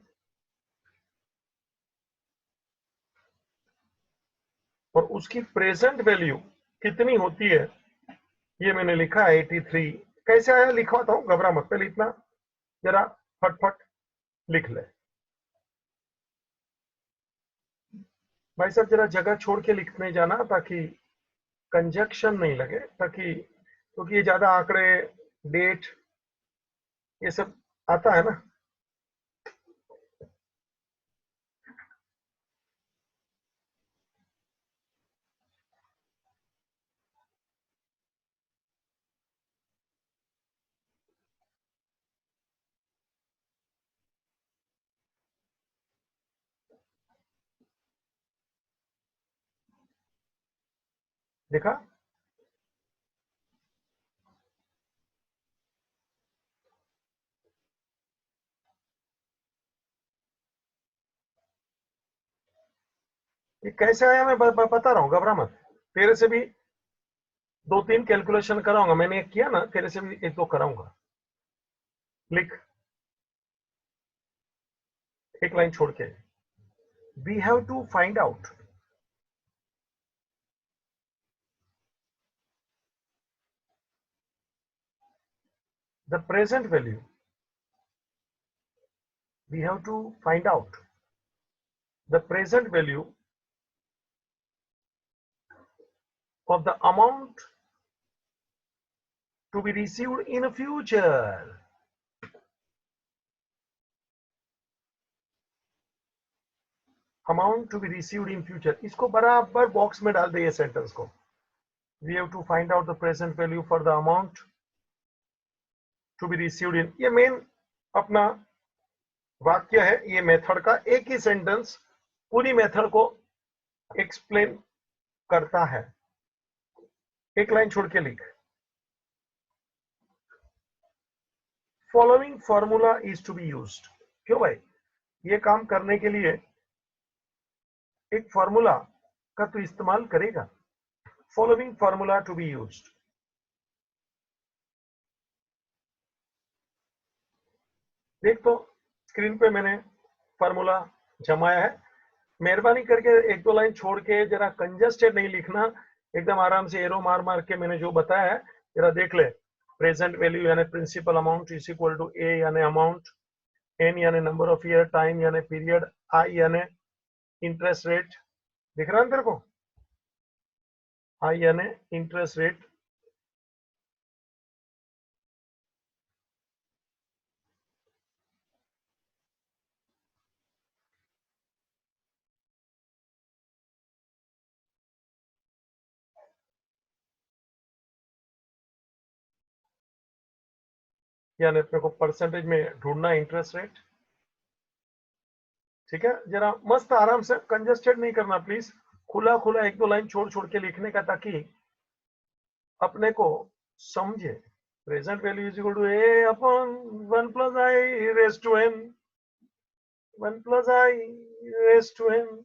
Speaker 1: और उसकी प्रेजेंट वैल्यू कितनी होती है ये मैंने लिखा है 83। कैसे आया लिखवाता हूं, घबरा मत, पहले इतना जरा फटफट लिख ले। भाई साहब जरा जगह छोड़ के लिखने जाना ताकि कंजक्शन नहीं लगे, ताकि क्योंकि ये ज्यादा आंकड़े, डेट, ये सब आता है ना। देखा, ये कैसे आया मैं बता रहा हूँ, घबरा मत। तेरे से भी 2-3 कैलकुलेशन कराऊंगा, मैंने एक किया ना, तेरे से भी 1-2 कराऊंगा। लिख, एक लाइन छोड़ के, we have to find out the present value, we have to find out the present value of the amount to be received in future. Amount to be received in future, इसको बराबर box में डाल दे ये sentence को। We have to find out the present value for the amount to be received in, ये main अपना वाक्य है, ये मेथड का एक ही सेंटेंस पूरी मेथड को एक्सप्लेन करता है। एक लाइन छोड़ के लिख, following formula is to be used. क्यों भाई, ये काम करने के लिए एक फॉर्मूला का तो इस्तेमाल करेगा। Following formula to be used, देख तो स्क्रीन पे मैंने फॉर्मूला जमाया है। मेहरबानी करके 1-2 लाइन छोड़ के जरा कंजस्टेड नहीं लिखना, एकदम आराम से एरो मार मार के मैंने जो बताया है जरा देख ले। प्रेजेंट वैल्यू यानी principal amount is equal to A यानी अमाउंट, एन यानी नंबर ऑफ ईयर, टाइम यानी पीरियड, आई यानी इंटरेस्ट रेट, दिख रहा है तेरे को, आई यानी इंटरेस्ट रेट, यानी अपने को परसेंटेज में ढूंढना इंटरेस्ट रेट। ठीक है, जरा मस्त आराम से, कंजस्टेड नहीं करना प्लीज, खुला खुला 1-2 लाइन छोड़ छोड़ के लिखने का, ताकि अपने को समझे। Present value is equal to A upon 1 plus i raise to n, 1 plus i raise to n.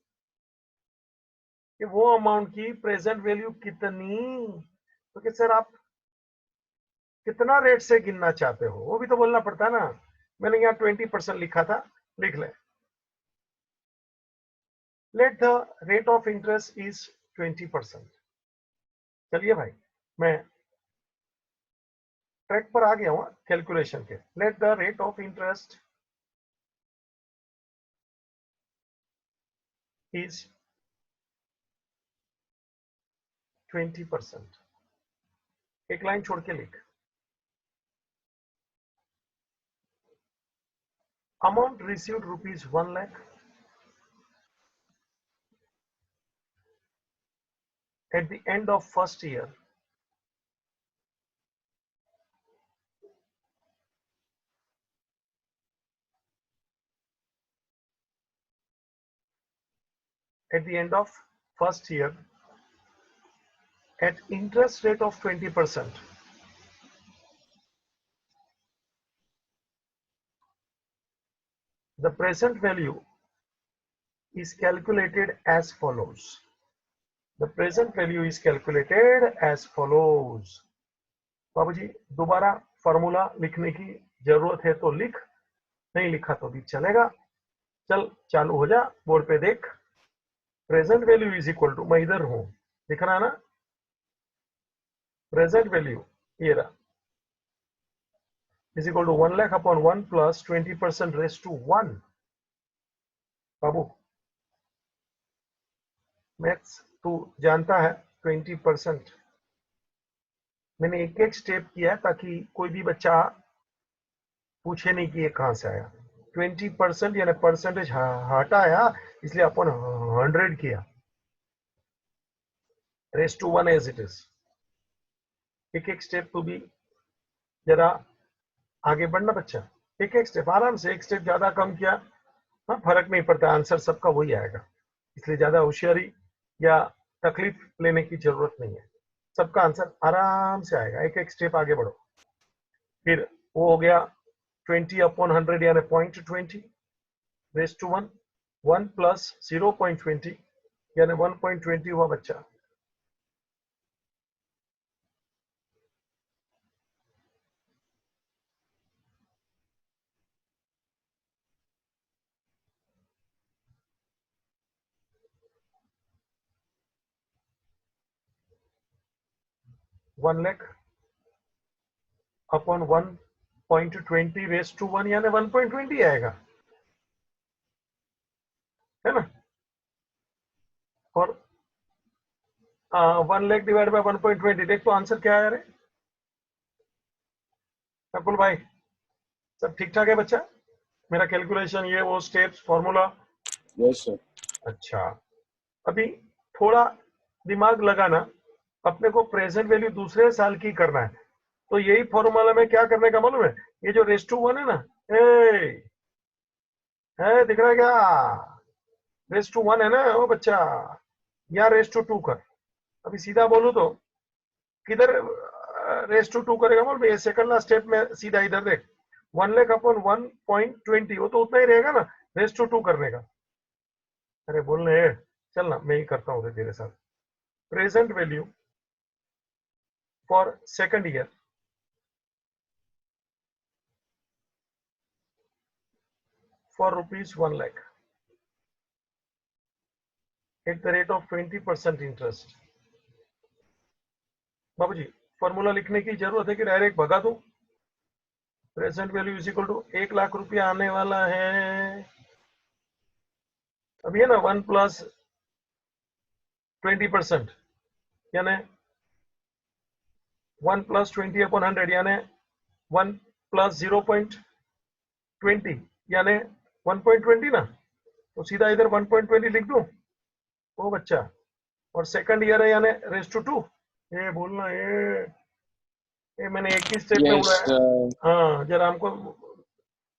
Speaker 1: कि वो अमाउंट की प्रेजेंट वैल्यू कितनी, तो कि सर आप कितना रेट से गिनना चाहते हो, वो भी तो बोलना पड़ता है ना। मैंने यहाँ 20% लिखा था, लिख ले, let the rate of interest is 20%। चलिए भाई, मैं ट्रैक पर आ गया हूं कैलकुलेशन के। Let the rate of interest is 20%। एक लाइन छोड़ के लिख, amount received rupees 1 lakh at the end of first year, at the end of first year at interest rate of 20%. The present value is calculated as follows. The present value is calculated as follows. बाबूजी दोबारा formula लिखने की जरूरत है तो लिख, नहीं लिखा तो भी चलेगा। चल चालू हो जा, बोर्ड पे देख। Present value is equal to, मैं इधर हूं, दिख रहा है ना, प्रेजेंट वैल्यू ये रहा, is equal to 1 lakh upon 1 plus 20% raise to 1। बाबू मैथ्स तू जानता है, 20% मैंने एक एक स्टेप किया है ताकि कोई भी बच्चा पूछे नहीं कि ये कहां से आया। 20% यानी परसेंटेज हटाया, इसलिए अपन 100 किया, raise to 1 as it is. एक एक स्टेप तो भी जरा आगे बढ़ना बच्चा, एक एक स्टेप आराम से, एक स्टेप ज्यादा कम किया, हाँ फर्क नहीं पड़ता, आंसर सबका वही आएगा, इसलिए ज्यादा होशियारी या तकलीफ लेने की जरूरत नहीं है, सबका आंसर आराम से आएगा। एक एक स्टेप आगे बढ़ो। फिर वो हो गया 20/100 यानी 0.20 रेस टू 1, 1 प्लस 0.20 यानी 1.20 हुआ बच्चा। One lakh upon 1.20 raise to 1 यानी 1.20 आएगा, है ना। और 1 लाख डिवाइड बाय 1.20, देख तो आंसर क्या है रे नकुल भाई, सब ठीक ठाक है बच्चा? मेरा कैलकुलेशन, ये वो स्टेप्स, फॉर्मूला?
Speaker 2: Yes sir.
Speaker 1: अच्छा, अभी थोड़ा दिमाग लगाना, अपने को प्रेजेंट वैल्यू दूसरे साल की करना है, तो यही फॉर्मूला में क्या करने का मालूम है, ये जो रेस टू 1 है ना, है दिख रहा है क्या? रेस टू 1 है ना वो बच्चा, या रेस टू 2 कर। अभी सीधा बोलू तो किधर रेस टू 2 करेगा बोल, ये सेकंड लास्ट स्टेप में सीधा इधर देख, 1 लाख अपॉन 1.20, वो तो उतना ही रहेगा ना रेस टू 2 करने का। अरे बोलने चल ना, मैं ही करता हूँ तेरे साथ। Present value for second year for ₹1 lakh at the rate of 20% interest. बाबू जी, फॉर्मूला लिखने की जरूरत है कि डायरेक्ट भगा दूं? Present value is equal to 1 lakh रुपया आने वाला है, अब ये ना 1 प्लस 20% यानी 1 प्लस 20 अपॉन 100 यानी 1 प्लस 0.20 यानी 1.20 ना, तो सीधा इधर 1.20 लिख दूं वो बच्चा। और सेकंड ईयर है यानी रेस टू 2, ये बोलना ये मैंने एक ही स्टेप में
Speaker 2: यस
Speaker 1: उड़ाया। हाँ जरा हमको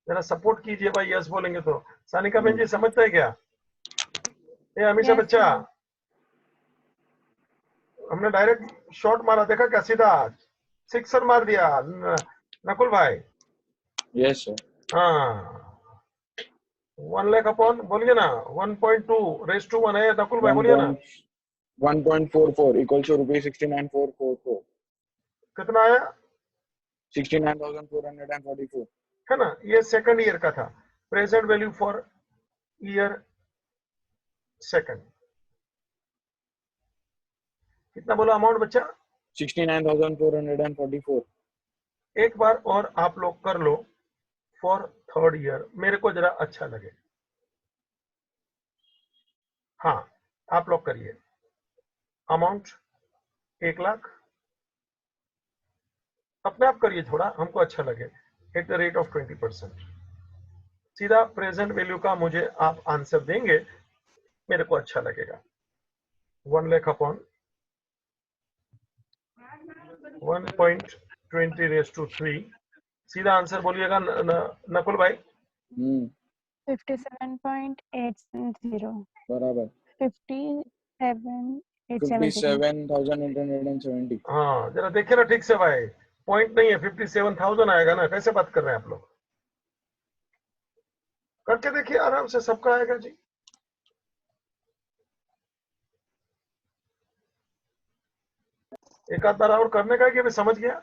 Speaker 1: जरा सपोर्ट कीजिए भाई, यस बोलेंगे तो। सानिका बहन जी समझते है क्या? ये हमेशा
Speaker 3: Yes,
Speaker 1: बच्चा,
Speaker 3: sir.
Speaker 1: हमने डायरेक्ट शॉट मारा, देखा क्या, सीधा सिक्सर मार दिया नकुल भाई।
Speaker 2: Yes sir.
Speaker 1: हाँ 1 लाख अपॉन बोलिए ना 1.2 रेस टू 1 है नकुल भाई, बोलिए ना
Speaker 2: 1.44 इक्वल टू ₹69,444।
Speaker 1: कितना आया,
Speaker 2: 69,444।
Speaker 1: है ना। ये सेकंड ईयर का था, present value for year second कितना बोला अमाउंट बच्चा?
Speaker 2: 69,444।
Speaker 1: एक बार और आप लोग कर लो फॉर थर्ड ईयर, मेरे को जरा अच्छा लगे। हाँ आप लोग करिए, अमाउंट 1 लाख, अपने आप करिए, थोड़ा हमको अच्छा लगे, एट द रेट ऑफ 20%। सीधा प्रेजेंट वैल्यू का मुझे आप आंसर देंगे, मेरे को अच्छा लगेगा। 1 लाख अपॉन 1.20 रेस टू 3, सीधा आंसर बोलिएगा नकुल भाई।
Speaker 3: 57.870.
Speaker 2: बराबर
Speaker 3: 57,870.
Speaker 2: 57,870।
Speaker 1: हाँ जरा देखिए ना ठीक से भाई, पॉइंट नहीं है, 57,000 आएगा ना, कैसे बात कर रहे हैं आप लोग? करके देखिए आराम से, सबका आएगा जी। एक आध बार और करने का कि मैं समझ गया,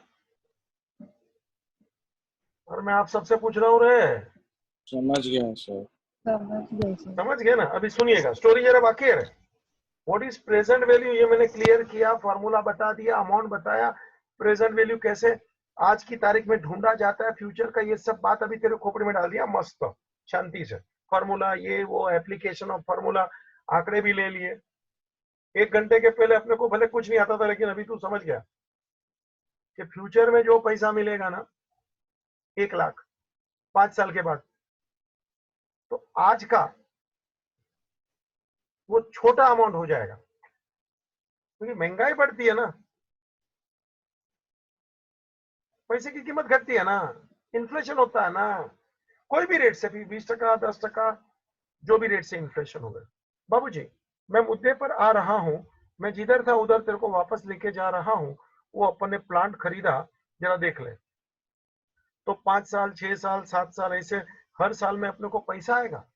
Speaker 1: और मैं आप सबसे पूछ रहा हूँ रे,
Speaker 2: समझ गया सर।
Speaker 3: समझ गए sir.
Speaker 1: समझ गए ना? अभी सुनिएगा, स्टोरी जरा बाकी है। व्हाट इज प्रेजेंट वैल्यू, ये मैंने क्लियर किया, फॉर्मूला बता दिया, अमाउंट बताया, प्रेजेंट वैल्यू कैसे आज की तारीख में ढूंढा जाता है, फ्यूचर का ये सब बात अभी तेरे खोपड़ी में डाल दिया मस्त शांति से। फॉर्मूला ये वो, एप्लीकेशन ऑफ फॉर्मूला, आंकड़े भी ले लिए। 1 घंटे के पहले अपने को भले कुछ नहीं आता था, लेकिन अभी तू समझ गया। कि फ्यूचर में जो पैसा मिलेगा ना 1 लाख 5 साल के बाद, तो आज का वो छोटा अमाउंट हो जाएगा, क्योंकि महंगाई बढ़ती है ना, पैसे की कीमत घटती है ना, इन्फ्लेशन होता है ना, कोई भी रेट से भी 20%, 10%, जो भी रेट से इन्फ्लेशन हो गया। बाबूजी, मैं मुद्दे पर आ रहा हूं, मैं जिधर था उधर तेरे को वापस लेके जा रहा हूं। वो अपन ने प्लांट खरीदा, जरा देख ले, तो 5 साल 6 साल 7 साल ऐसे हर साल में अपने को पैसा आएगा।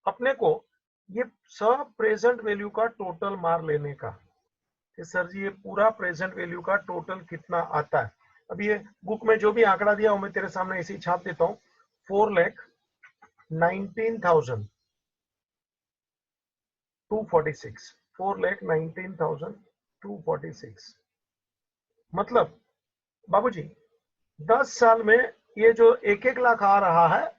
Speaker 1: अपने को ये सब प्रेजेंट वैल्यू का टोटल मार लेने का कि सर जी ये पूरा प्रेजेंट वैल्यू का टोटल कितना आता है। अब ये बुक में जो भी आंकड़ा दिया वो मैं तेरे सामने ऐसे ही छाप देता हूँ। 4,19,246, 4,19,246। मतलब बाबूजी 10 साल में ये जो 1-1 लाख आ रहा है,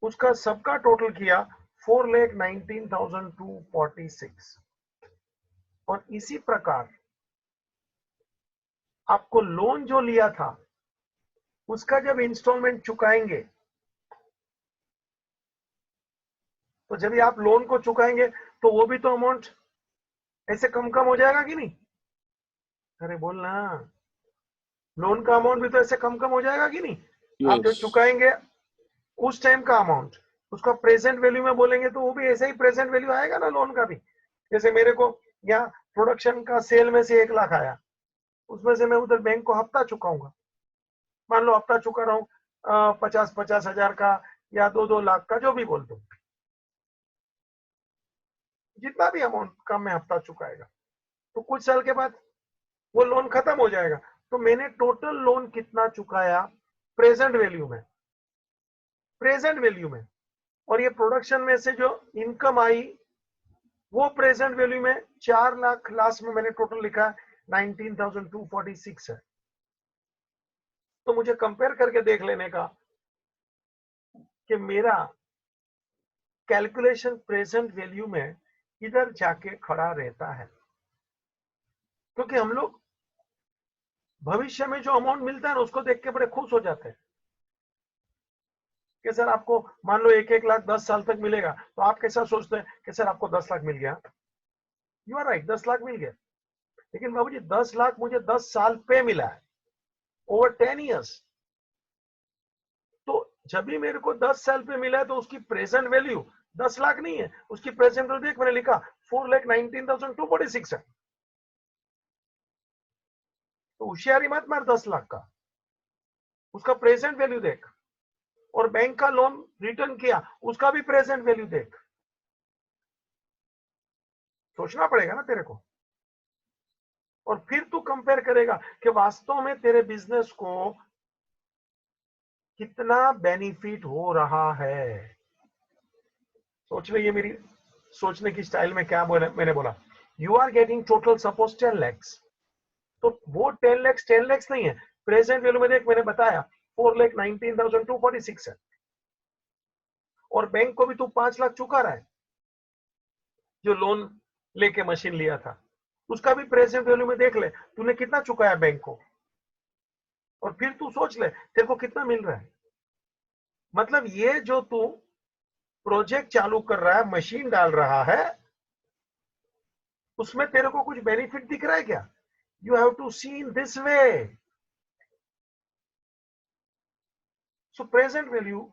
Speaker 1: उसका सबका टोटल किया 4,19,246। और इसी प्रकार आपको लोन जो लिया था उसका जब इंस्टॉलमेंट चुकाएंगे, तो जब आप लोन को चुकाएंगे तो वो भी तो अमाउंट ऐसे कम कम हो जाएगा कि नहीं? अरे बोल ना, लोन का अमाउंट भी तो ऐसे कम कम हो जाएगा कि नहीं? आप जो
Speaker 2: Yes.
Speaker 1: चुकाएंगे उस टाइम का अमाउंट, उसका प्रेजेंट वैल्यू में बोलेंगे तो वो भी ऐसे ही प्रेजेंट वैल्यू आएगा ना लोन का भी। जैसे मेरे को यहाँ प्रोडक्शन का सेल में से 1 लाख आया, उसमें से मैं उधर बैंक को हफ्ता चुकाऊंगा। मान लो हफ्ता चुका रहा हूँ 50-50 हजार का या 2-2 लाख का, जो भी बोल दो, जितना भी अमाउंट का मैं हफ्ता चुकाएगा, तो कुछ साल के बाद वो लोन खत्म हो जाएगा। तो मैंने टोटल लोन कितना चुकाया प्रेजेंट वैल्यू में, प्रेजेंट वैल्यू में, और ये प्रोडक्शन में से जो इनकम आई वो प्रेजेंट वैल्यू में 4 लाख लास्ट में मैंने टोटल लिखा 19,246 है। तो मुझे कंपेयर करके देख लेने का कि मेरा कैलकुलेशन प्रेजेंट वैल्यू में इधर जाके खड़ा रहता है, क्योंकि हम लोग भविष्य में जो अमाउंट मिलता है ना उसको देख के बड़े खुश हो जाते हैं कि सर आपको मान लो 1-1 लाख 10 साल तक मिलेगा, तो आप कैसा सोचते हैं कि सर आपको 10 लाख मिल गया। यू आर राइट, 10 लाख मिल गया, लेकिन बाबूजी 10 लाख मुझे 10 साल पे मिला है, ओवर 10 ईयर्स। तो जब भी मेरे को 10 साल पे मिला है तो उसकी प्रेजेंट वैल्यू 10 लाख नहीं है, उसकी प्रेजेंट वैल्यू देख, मैंने लिखा 4,19,246 है। तो होशियारी मत मार 10 लाख का, उसका प्रेजेंट वैल्यू देख। और बैंक का लोन रिटर्न किया, उसका भी प्रेजेंट वैल्यू देख। सोचना पड़ेगा ना तेरे को, और फिर तू कंपेयर करेगा कि वास्तव में तेरे बिजनेस को कितना बेनिफिट हो रहा है। सोच ले, ये मेरी सोचने की स्टाइल में क्या बोला मैंने बोला, you are getting total suppose 10 lakhs, तो वो 10 लैक्स नहीं है, प्रेजेंट वैल्यू में देख मैंने बताया 4,19,246 है। और बैंक को भी तू 5 लाख चुका रहा है, जो लोन लेके मशीन लिया था, उसका भी प्रेजेंट वैल्यू में देख ले तूने कितना चुकाया बैंक को, और फिर तू सोच ले तेरे को कितना मिल रहा है। मतलब ये जो तू प्रोजेक्ट चालू कर रहा है, मशीन डाल रहा है, उसमें तेरे को कुछ बेनिफिट दिख रहा है क्या? You have to see in this way. So present value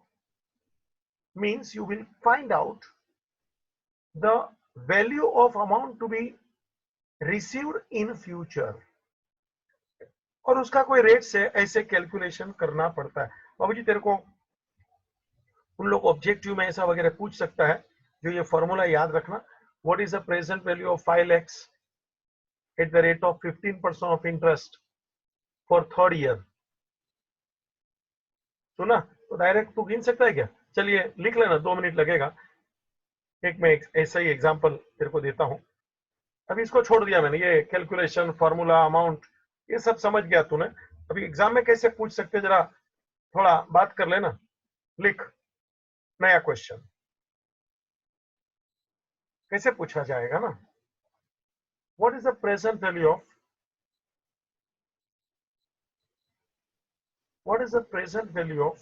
Speaker 1: means you will find out the value of amount to be received in future, और उसका कोई रेट से ऐसे कैलकुलेशन करना पड़ता है। बाबूजी तेरे को उन लोग ऑब्जेक्टिव में ऐसा वगैरह पूछ सकता है, जो ये फॉर्मूला याद रखना, what is the present value of 5 lakhs eight the rate of 15% of interest for 3rd year. सुना? तो डायरेक्ट तू गिन सकता है क्या? चलिए लिख लेना, 2 मिनट लगेगा। एक मैं ऐसा ही एग्जांपल तेरे को देता हूं। अभी इसको छोड़ दिया मैंने, ये कैलकुलेशन फॉर्मूला अमाउंट ये सब समझ गया तूने। अभी एग्जाम में कैसे पूछ सकते, जरा थोड़ा बात कर लेना। लिख नया क्वेश्चन, कैसे पूछा जाएगा ना। What is the present value of what is the present value of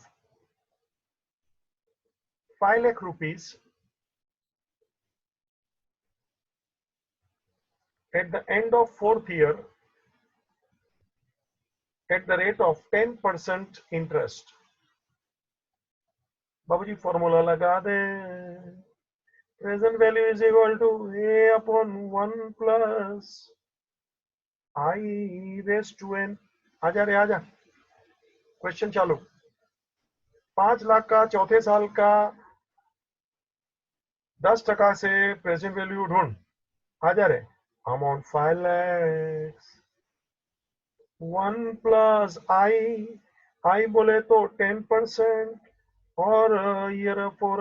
Speaker 1: 5 lakh rupees at the end of 4th year at the rate of 10% interest? बाबूजी फॉर्मूला लगा दे. Present value is equal to a upon 1 plus I raised to n. आजा रे आजा. Question चालू. 5 लाख का चौथे साल का 10% से प्रेजेंट वैल्यू ढूंढ. आजा रे. Amount 5 lakhs. 1 plus I बोले तो 10% और year for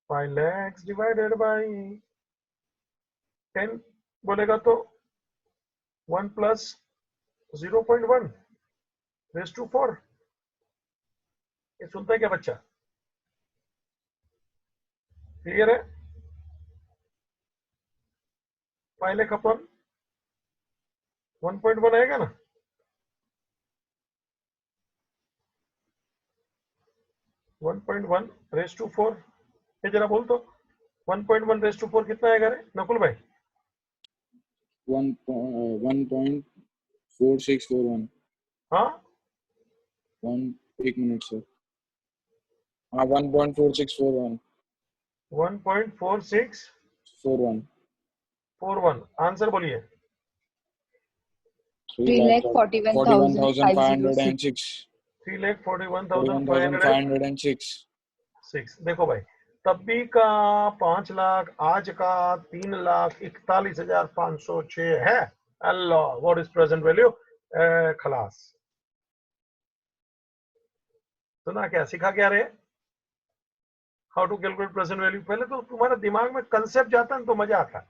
Speaker 1: 5 lakhs divided by 10 बोलेगा तो 1 plus 0.1 raised to 4. ये सुनता है क्या बच्चा? क्लियर है? 5 लाख अपन 1.1 आएगा ना? (1.1 raised to 4) ये जरा बोल तो 1.1 raised to 4 कितना आएगा रे नकुल भाई?
Speaker 2: 1.4641.
Speaker 1: हाँ
Speaker 2: 1 minute sir. हाँ 1.4641.
Speaker 1: 1.4641. आंसर बोलिए.
Speaker 2: 3,41,506.
Speaker 1: 3,41,506. देखो भाई तभी का 5 लाख आज का 3,41,506 है. Allah what is present value? खलास. सुना क्या? सीखा क्या रे? How to calculate present value. पहले तो तुम्हारे दिमाग में कंसेप्ट जाता है तो मजा आता है.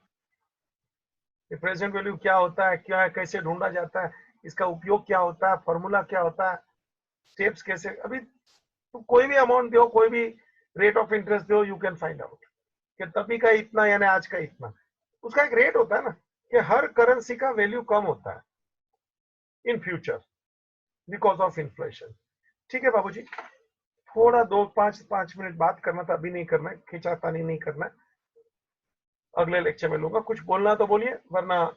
Speaker 1: प्रेजेंट वैल्यू क्या होता है, क्या है, कैसे ढूंढा जाता है, इसका उपयोग क्या होता है, फॉर्मूला क्या होता है, स्टेप्स कैसे. अभी तो कोई भी अमाउंट दो, कोई भी रेट ऑफ इंटरेस्ट दो, यू कैन फाइंड आउट कि तभी का इतना यानी आज का इतना. उसका एक रेट होता है ना कि हर करेंसी का वैल्यू कम होता है in future because of inflation. ठीक है बाबूजी, थोड़ा 2-5 मिनट बात करना था, अभी नहीं करना है, खिंचातानी नहीं करना है. अगले लेक्चर में लूंगा. कुछ बोलना तो बोलिए वरना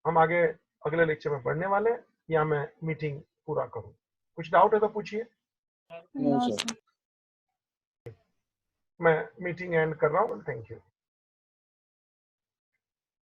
Speaker 1: हम आगे अगले लेक्चर में पढ़ने वाले हैं या मैं मीटिंग पूरा करूं. कुछ डाउट है तो पूछिए.
Speaker 2: No
Speaker 3: No,
Speaker 2: sir.
Speaker 3: sir.
Speaker 1: मैं मीटिंग एंड कर रहा हूं. Thank you.